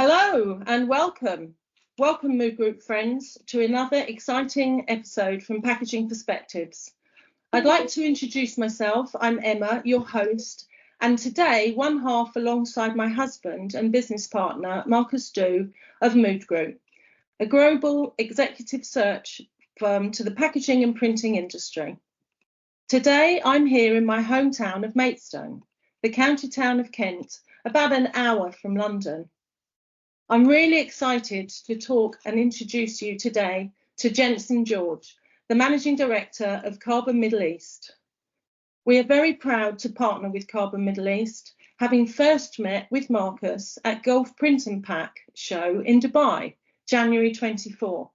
Hello and welcome. Welcome, Mood Group friends, to another exciting episode from Packaging Perspectives. I'd like to introduce myself. I'm Emma, your host, and today one half alongside my husband and business partner, Marcus Dew of Mood Group, a global executive search firm to the packaging and printing industry. Today, I'm here in my hometown of Maidstone, the county town of Kent, about an hour from London. I'm really excited to talk and introduce you today to Jenson George, the Managing Director of Carbon Middle East. We are very proud to partner with Carbon Middle East, having first met with Marcus at Gulf Print and Pack show in Dubai, January 24.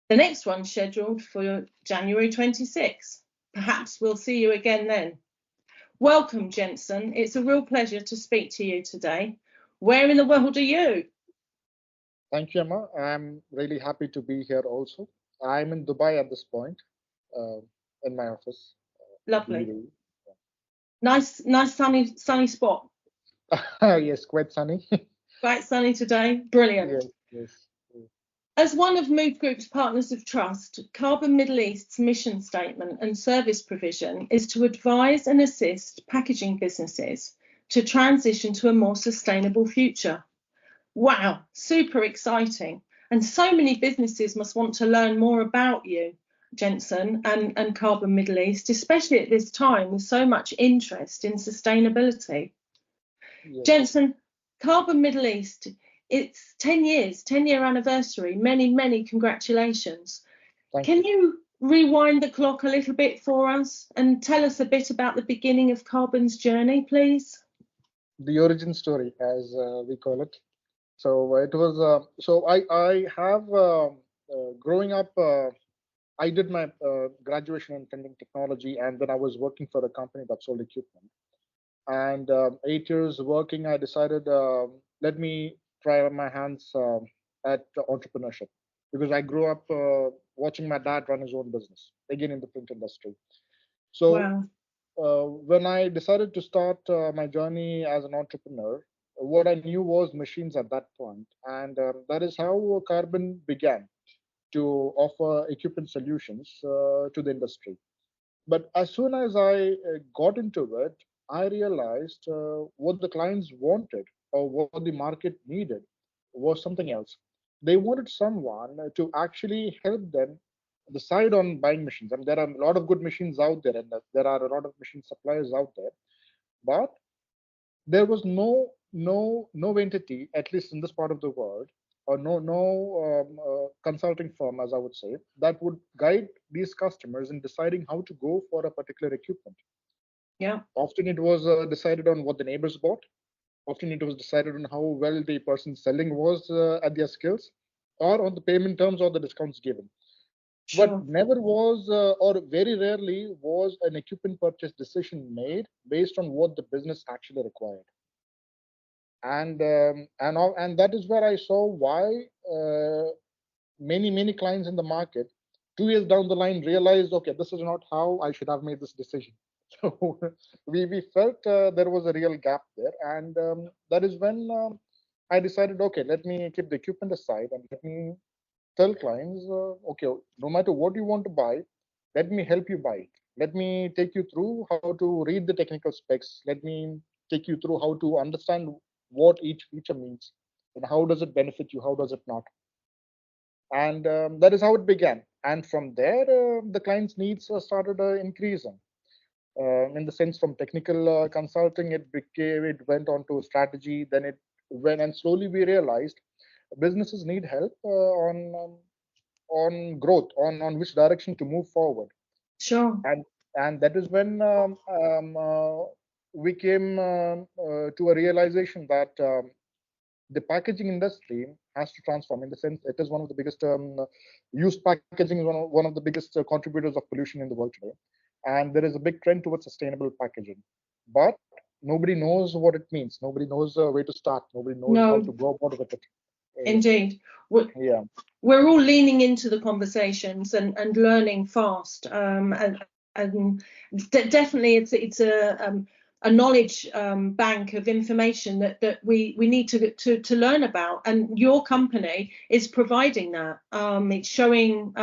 The next one's scheduled for January 26. Perhaps we'll see you again then. Welcome, Jenson. It's a real pleasure to speak to you today. Where in the world are you? Thank you, Emma. I'm really happy to be here also. I'm in Dubai at this point, in my office. Lovely. Nice sunny spot. Yes, quite sunny. Quite sunny today. Brilliant. Yes. As one of Mood Group's partners of trust, Carbon Middle East's mission statement and service provision is to advise and assist packaging businesses to transition to a more sustainable future. Wow, super exciting. And so many businesses must want to learn more about you, Jenson, and Carbon Middle East, especially at this time with so much interest in sustainability. Yes. Jenson, Carbon Middle East, it's 10-year anniversary. Many congratulations. Can you rewind the clock a little bit for us and tell us a bit about the beginning of Carbon's journey, please? The origin story, as we call it. So it was. I have growing up. I did my graduation in printing technology, and then I was working for a company that sold equipment. And 8 years working, I decided let me try my hands at entrepreneurship, because I grew up watching my dad run his own business, again in the print industry. So when I decided to start my journey as an entrepreneur, what I knew was machines at that point, and that is how Carbon began to offer equipment solutions to the industry. But as soon as I got into it, I realized what the clients wanted or what the market needed was something else. They wanted someone to actually help them decide on buying machines. I mean, there are a lot of good machines out there, and there are a lot of machine suppliers out there, but there was no entity, at least in this part of the world, or no consulting firm, as I would say, that would guide these customers in deciding how to go for a particular equipment. Yeah. Often it was decided on what the neighbors bought. Often it was decided on how well the person selling was at their skills, or on the payment terms or the discounts given. Sure. But never was, or very rarely was, an equipment purchase decision made based on what the business actually required. And that is where I saw why many clients in the market 2 years down the line realized, okay, this is not how I should have made this decision. So we felt there was a real gap there, and that is when I decided, okay, let me keep the equipment aside and let me tell clients, okay, no matter what you want to buy, let me help you buy it. Let me take you through how to read the technical specs. Let me take you through how to understand what each feature means and how does it benefit you, how does it not. And that is how it began. And from there, the client's needs started increasing. In the sense, from technical consulting, it went on to strategy. Then it went, and slowly we realized businesses need help on growth, on which direction to move forward. Sure. And that is when we came to a realization that the packaging industry has to transform. In the sense, it is one of the biggest used packaging is one of the biggest contributors of pollution in the world today. And there is a big trend towards sustainable packaging, but nobody knows what it means. Nobody knows where to start. Nobody knows how to go about with it. Indeed. We're all leaning into the conversations and learning fast. And definitely, it's a knowledge bank of information that we need to learn about, and your company is providing that. It's showing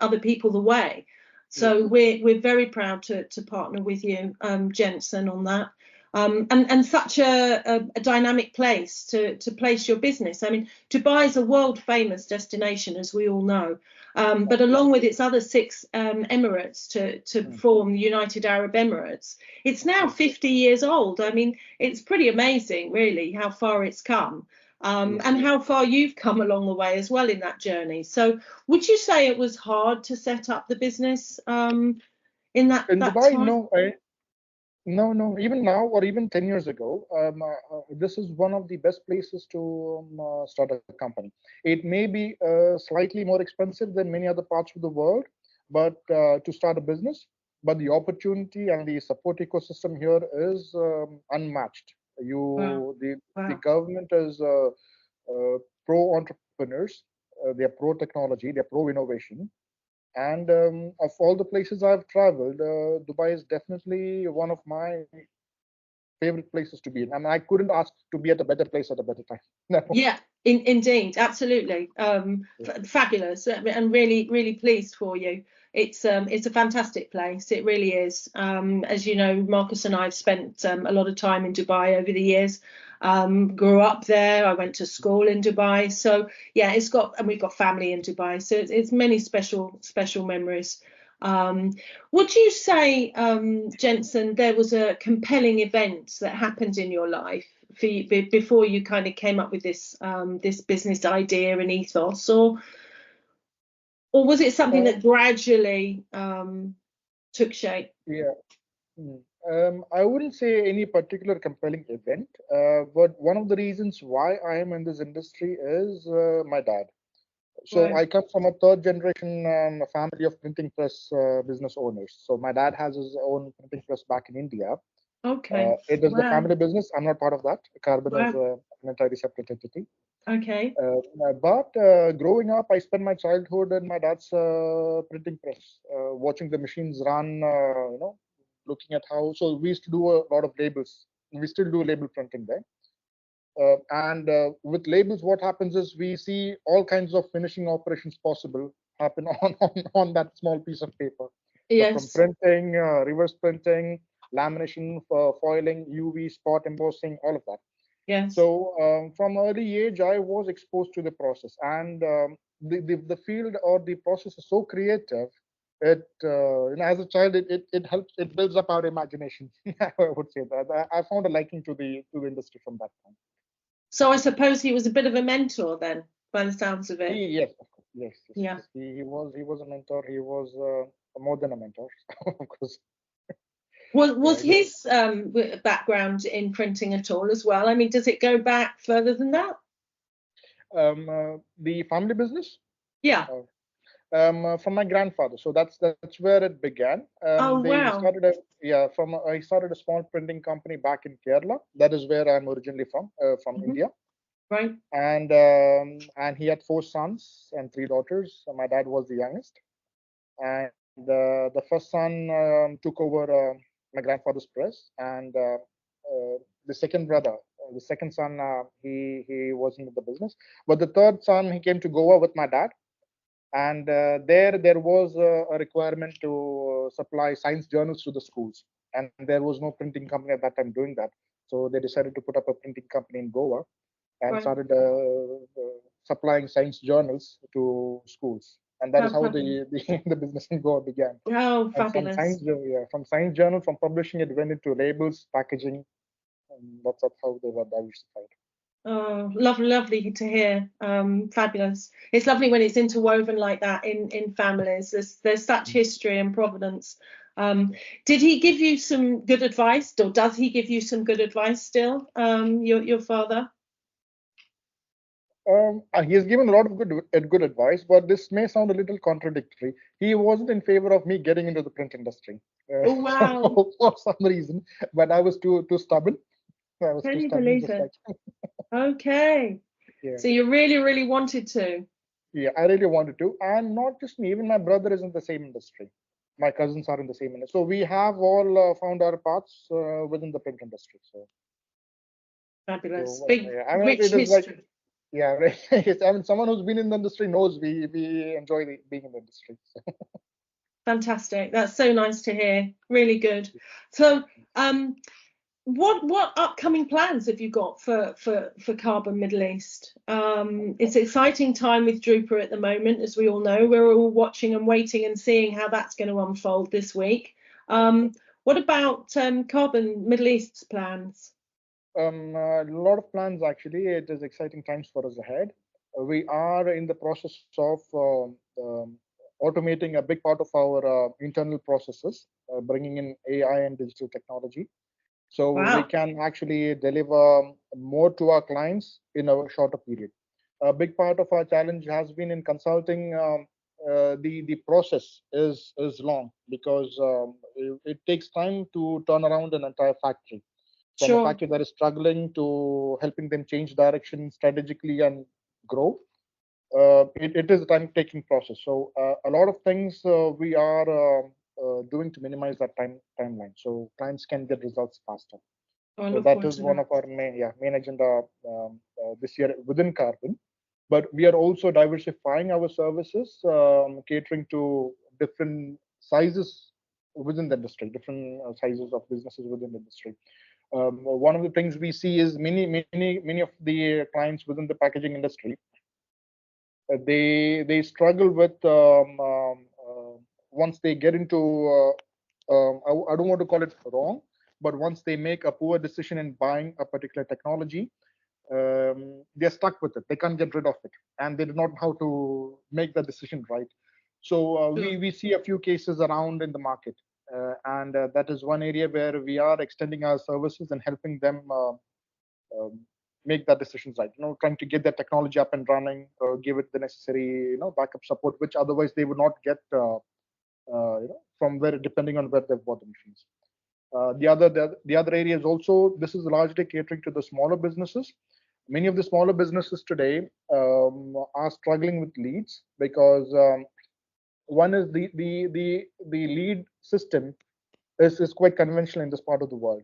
other people the way. So we're very proud to partner with you, Jenson, on that. And such a dynamic place to place your business. I mean, Dubai is a world famous destination, as we all know, but along with its other 6 emirates to form the United Arab Emirates, it's now 50 years old. I mean, it's pretty amazing, really, how far it's come. And how far you've come along the way as well in that journey. So would you say it was hard to set up the business in that Dubai, time? no. Even now, or even 10 years ago, this is one of the best places to start a company. It may be slightly more expensive than many other parts of the world, but to start a business. But the opportunity and the support ecosystem here is unmatched. The government is pro entrepreneurs, they're pro technology, they're pro innovation. And of all the places I've traveled, Dubai is definitely one of my favorite places to be in. And I couldn't ask to be at a better place at a better time. No. Yeah, indeed, absolutely. Fabulous, and really, really pleased for you. It's a fantastic place. It really is. As you know, Marcus and I have spent a lot of time in Dubai over the years. Grew up there. I went to school in Dubai. So yeah, and we've got family in Dubai. So it's many special memories. Would you say, Jenson, there was a compelling event that happened in your life for you before you kind of came up with this business idea and ethos, or was it something that gradually took shape? Yeah. I wouldn't say any particular compelling event, but one of the reasons why I am in this industry is my dad. So Right. I come from a third generation family of printing press business owners. So my dad has his own printing press back in India. Okay. It is the Wow. family business. I'm not part of that. Carbon is Wow. an entirely separate entity. Okay. But growing up, I spent my childhood in my dad's printing press, watching the machines run, looking at how. So we used to do a lot of labels. We still do label printing there. And with labels, what happens is we see all kinds of finishing operations possible happen on that small piece of paper. So from Yes. printing, reverse printing, lamination, foiling, UV, spot embossing, all of that. Yes. So from early age, I was exposed to the process, and the field or the process is so creative. As a child, it helps. It builds up our imagination. I would say that I found a liking to the industry from that time. So I suppose he was a bit of a mentor then, by the sounds of it. Yes, of course. Yes. Yeah. He was a mentor. He was more than a mentor, of course. Was his background in printing at all as well? I mean, does it go back further than that? The family business. Yeah. From my grandfather. So that's where it began. Oh, He wow. started he started a small printing company back in Kerala. That is where I'm originally from India. Right. And he had 4 sons and 3 daughters. So my dad was the youngest, and the first son took over my grandfather's press, and the second brother, the second son, he was into the business. But the third son, he came to Goa with my dad, and there was a requirement to supply science journals to the schools, and there was no printing company at that time doing that. So they decided to put up a printing company in Goa and started supplying science journals to schools, and that is how the business in Goa began. Oh, And fabulous. from science journal, from publishing, it went into labels, packaging, and that's how they were diversified. Oh, lovely to hear. Fabulous. It's lovely when it's interwoven like that in families. There's such history and provenance. Did he give you some good advice, or does he give you some good advice still? Your father? He has given a lot of good advice, but this may sound a little contradictory. He wasn't in favor of me getting into the print industry Oh, wow. for some reason, but I was too stubborn. I was Can too you stubborn, believe just it? like. Okay. Yeah. So you really wanted to. Yeah, I really wanted to, and not just me. Even my brother is in the same industry. my cousins are in the same industry. So we have all found our paths within the print industry. Fabulous. So Big, yeah, I mean, rich it is like, history. yeah, right. Yes, I mean, someone who's been in the industry knows we enjoy being in the industry. So. Fantastic. That's so nice to hear. Really good. So, what upcoming plans have you got for Carbon Middle East? It's an exciting time with Drupal at the moment, as we all know. We're all watching and waiting and seeing how that's going to unfold this week. What about Carbon Middle East's plans? A lot of plans actually. It is exciting times for us ahead. We are in the process of automating a big part of our internal processes, bringing in AI and digital technology. So we Wow. can actually deliver more to our clients in a shorter period. A big part of our challenge has been in consulting. The process is long because it takes time to turn around an entire factory, from a Sure. factory that is struggling to helping them change direction strategically and grow. It is a time-taking process. So a lot of things we are doing to minimize that timeline, so clients can get results faster. I So look that forward is to one that. of our main agenda this year within Carbon. But we are also diversifying our services, catering to different sizes within the industry, different sizes of businesses within the industry. One of the things we see is many of the clients within the packaging industry, they struggle with once they get into I don't want to call it wrong, but once they make a poor decision in buying a particular technology, they're stuck with it. They can't get rid of it, and they do not know how to make the decision right. So Sure. we see a few cases around in the market, and that is one area where we are extending our services and helping them um, make that decisions right. Trying to get their technology up and running, give it the necessary backup support, which otherwise they would not get from where, depending on where they've bought the machines. The other area is also, this is largely catering to the smaller businesses. Many of the smaller businesses today are struggling with leads because one is the lead system is quite conventional in this part of the world.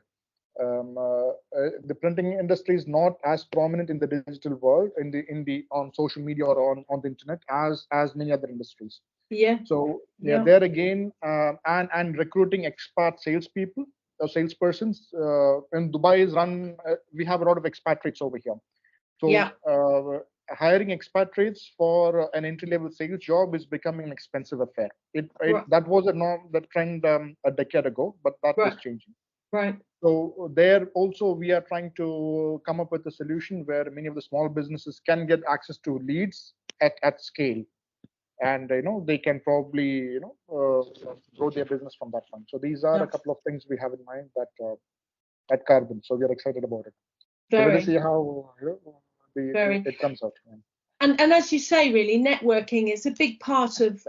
The printing industry is not as prominent in the digital world, in the on social media or on the internet as many other industries. Yeah. So yeah, Yeah. there again, and recruiting expat salespeople or salespersons in Dubai is run. We have a lot of expatriates over here. So Yeah. hiring expatriates for an entry-level sales job is becoming an expensive affair. Right. That was a norm, the trend a decade ago, but that is Right. changing. Right. So there also we are trying to come up with a solution where many of the small businesses can get access to leads at scale, and they can probably grow their business from that point. So these are a Yeah. couple of things we have in mind that at Carbon. So we are excited about it. So let us Very. see how Very. it comes out. Yeah. And as you say, really, networking is a big part of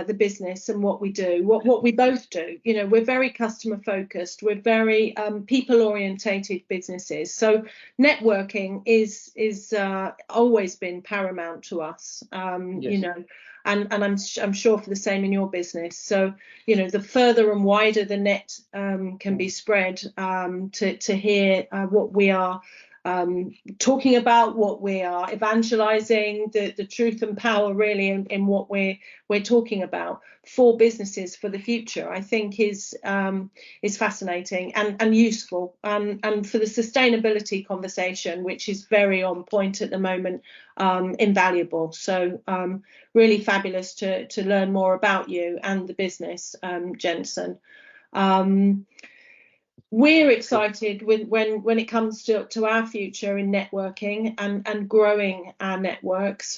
the business and what we do, what we both do. We're very customer focused. We're very people orientated businesses. So networking is always been paramount to us. Yes. And I'm sure for the same in your business. So the further and wider the net can be spread, to hear what we are talking about, what we are evangelizing, the truth and power really in what we're talking about for businesses for the future, I think is fascinating and useful, and for the sustainability conversation, which is very on point at the moment, invaluable. So really fabulous to learn more about you and the business, Jenson. We're excited when it comes to our future in networking and growing our networks,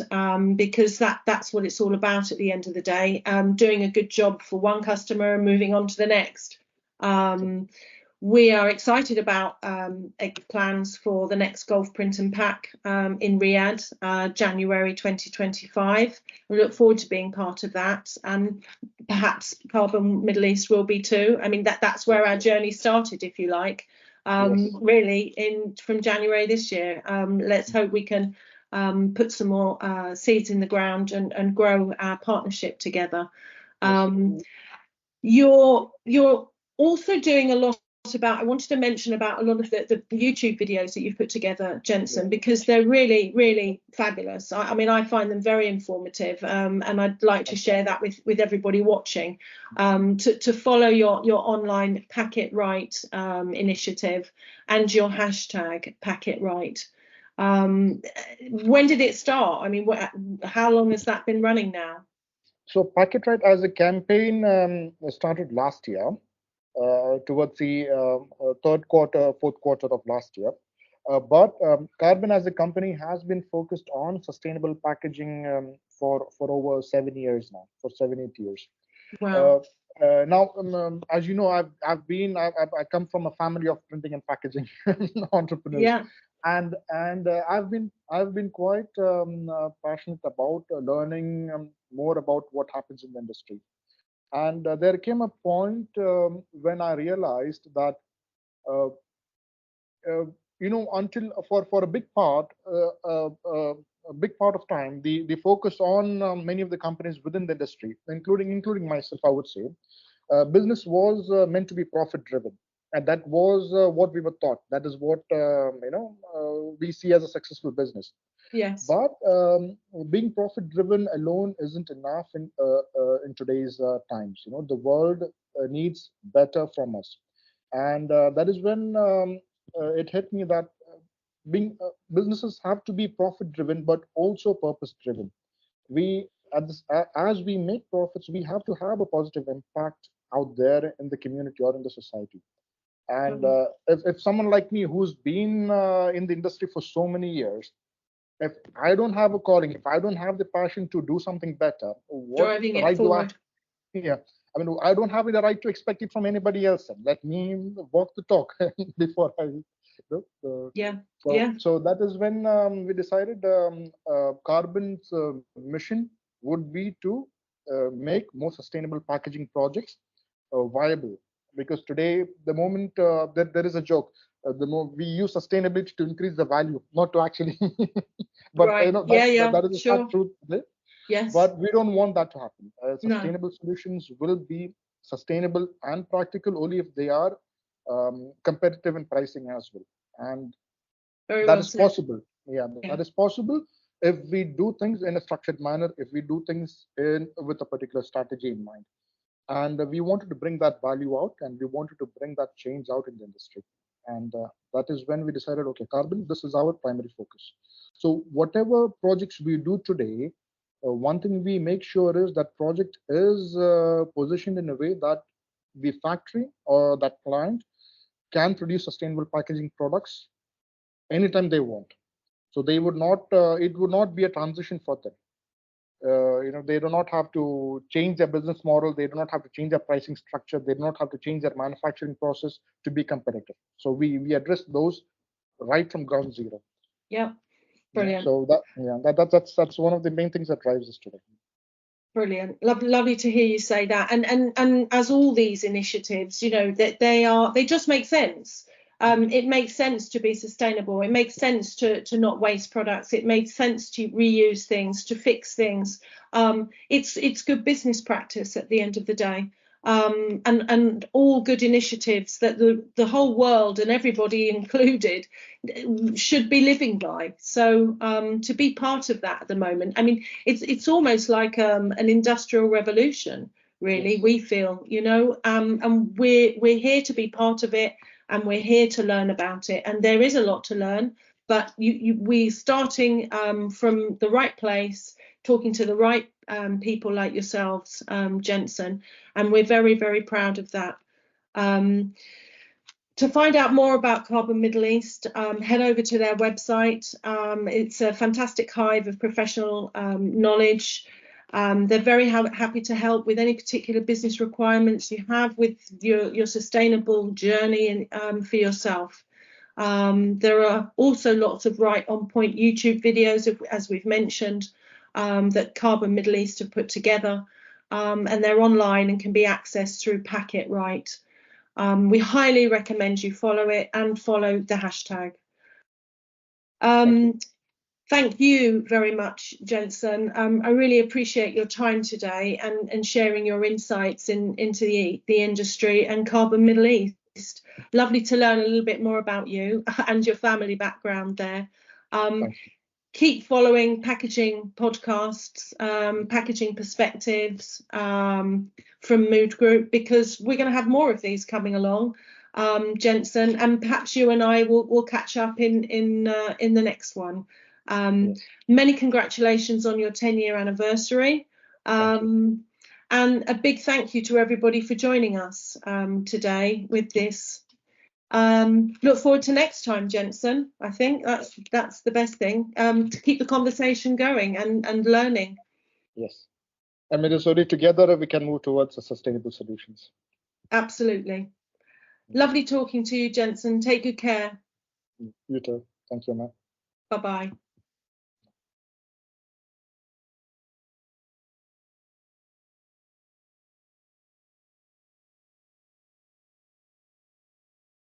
because that's what it's all about at the end of the day, doing a good job for one customer and moving on to the next. We are excited about plans for the next Golf Print and Pack in Riyadh, January 2025. We look forward to being part of that, and perhaps Carbon Middle East will be too. I mean, that's where our journey started, if you like, really from January this year. Let's hope we can put some more seeds in the ground and grow our partnership together. You're also doing a lot about, I wanted to mention about a lot of the YouTube videos that you've put together, Jenson, because they're really, really fabulous. I mean, I find them very informative, and I'd like to share that with everybody watching, to follow your online Pack It Right initiative and your hashtag Pack It Right. When did it start? I mean, how long has that been running now? So Packet Right as a campaign started last year, towards the third quarter, fourth quarter of last year. But Carbon as a company has been focused on sustainable packaging for over 7 years now, for 7, 8 years. Wow. Now, as you know, I come from a family of printing and packaging entrepreneurs, Yeah. and I've been quite passionate about learning more about what happens in the industry. And there came a point when I realized that uh, uh, until for a big part of time, the focus on many of the companies within the industry, including myself, I would say, business was meant to be profit driven, and that was what we were taught. That is what we see as a successful business. Yes. But being profit driven alone isn't enough in today's times. The world needs better from us, and that is when it hit me that being businesses have to be profit driven, but also purpose driven. We as we make profits, we have to have a positive impact out there in the community or in the society. And if someone like me who's been in the industry for so many years, if I don't have a calling, if I don't have the passion to do something better, what Driving it right do I? forward. Yeah, I mean, I don't have the right to expect it from anybody else. And let me walk the talk before I. Yeah. So, Yeah. so that is when we decided Carbon's mission would be to make more sustainable packaging projects viable. Because today, the moment there is a joke, the more we use sustainability to increase the value, not to actually. But Right. that, Yeah. that Yeah. that is the sad Sure. truth today. Yes. But we don't want that to happen. No. Sustainable solutions will be sustainable and practical only if they are competitive in pricing as well. And Very that well is said. possible. Yeah, Yeah. that is possible if we do things in a structured manner, if we do things in with a particular strategy in mind. And we wanted to bring that value out, and we wanted to bring that change out in the industry. And that is when we decided, okay, Carbon, this is our primary focus. So whatever projects we do today, one thing we make sure is that project is positioned in a way that the factory or that client can produce sustainable packaging products anytime they want. So they would not, it would not be a transition for them. They do not have to change their business model. They do not have to change their pricing structure. They do not have to change their manufacturing process to be competitive. So we address those right from ground zero. Yeah. Yeah. Brilliant. So that's one of the main things that drives us today. Brilliant. Lovely to hear you say that. And as all these initiatives, that they just make sense. It makes sense to be sustainable. It makes sense to not waste products. It makes sense to reuse things, to fix things. It's good business practice at the end of the day. And all good initiatives that the whole world and everybody included should be living by. So to be part of that at the moment, I mean, it's almost like an industrial revolution, really. Yes. We feel, and we're here to be part of it, and we're here to learn about it. And there is a lot to learn, but we're starting from the right place, talking to the right people like yourselves, Jenson, and we're very, very proud of that. To find out more about Carbon Middle East, head over to their website. It's a fantastic hive of professional knowledge. They're very happy to help with any particular business requirements you have with your sustainable journey and for yourself. There are also lots of right on point YouTube videos, as we've mentioned, that Carbon Middle East have put together, and they're online and can be accessed through Pack It Right. We highly recommend you follow it and follow the hashtag. Thank you very much, Jenson. I really appreciate your time today and sharing your insights into the industry and Carbon Middle East. Lovely to learn a little bit more about you and your family background there. Keep following packaging podcasts, packaging perspectives from Mood Group, because we're going to have more of these coming along, Jenson, and perhaps you and I will catch up in the next one. Yes. Many congratulations on your 10-year anniversary. And a big thank you to everybody for joining us today with this. Look forward to next time, Jenson. I think that's the best thing, to keep the conversation going and learning. Yes. And with this only together we can move towards sustainable solutions. Absolutely. Lovely talking to you, Jenson. Take good care. You too. Thank you, Emma. Bye-bye.